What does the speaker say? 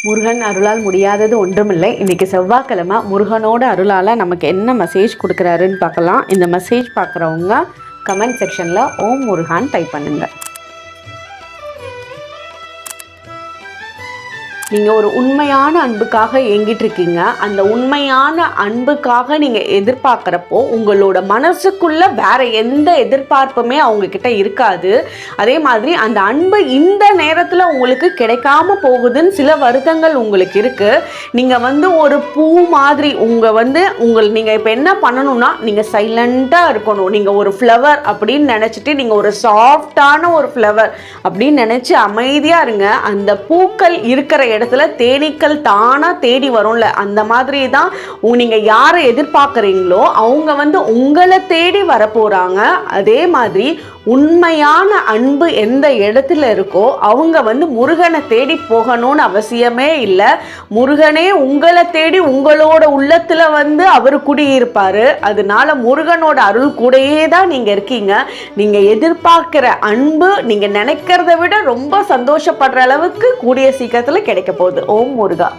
முருகன் அருளால் முடியாதது ஒன்றுமில்லை. இன்றைக்கி செவ்வாய்க்கிழமை முருகனோட அருளால் நமக்கு என்ன மெசேஜ் கொடுக்குறாருன்னு பார்க்கலாம். இந்த மெசேஜ் பார்க்குறவங்க கமெண்ட் செக்ஷனில் ஓம் முருகான் டைப் பண்ணுங்கள். நீங்கள் ஒரு உண்மையான அன்புக்காக ஏங்கிட்டு இருக்கீங்க. அந்த உண்மையான அன்புக்காக நீங்கள் எதிர்பார்க்குறப்போ உங்களோட மனசுக்குள்ளே வேற எந்த எதிர்பார்ப்புமே அவங்கக்கிட்ட இருக்காது. அதே மாதிரி அந்த அன்பு இந்த நேரத்தில் உங்களுக்கு கிடைக்காம போகுதுன்னு சில வருத்தங்கள் உங்களுக்கு இருக்குது. நீங்கள் ஒரு பூ மாதிரி நீங்கள் இப்போ என்ன பண்ணணும்னா, நீங்கள் சைலண்ட்டாக இருக்கணும். நீங்கள் ஒரு ஃப்ளவர் அப்படின்னு நினச்சிட்டு நீங்கள் ஒரு சாஃப்டான ஒரு ஃப்ளவர் அப்படின்னு நினச்சி அமைதியாக இருங்க. அந்த பூக்கள் இருக்கிற இடத்துல தேனீக்கள் தானா தேடி வரும்ல, அந்த மாதிரி தான் நீங்க யாரை எதிர்பார்க்குறீங்களோ அவங்க உங்களை தேடி வரப்போறாங்க. அதே மாதிரி உண்மையான அன்பு எந்த இடத்துல இருக்கோ அவங்க முருகனை தேடி போகணும்னு அவசியமே இல்லை. முருகனே உங்களை தேடி உங்களோட உள்ளத்துல அவர் குடியிருப்பாரு. அதனால முருகனோட அருள் கூடயே தான் நீங்க இருக்கீங்க. நீங்க எதிர்பார்க்கிற அன்பு நீங்க நினைக்கிறத விட ரொம்ப சந்தோஷப்படுற அளவுக்கு கூடிய சீக்கிரத்துல கிடைக்க போகுது. ஓம் முருகா.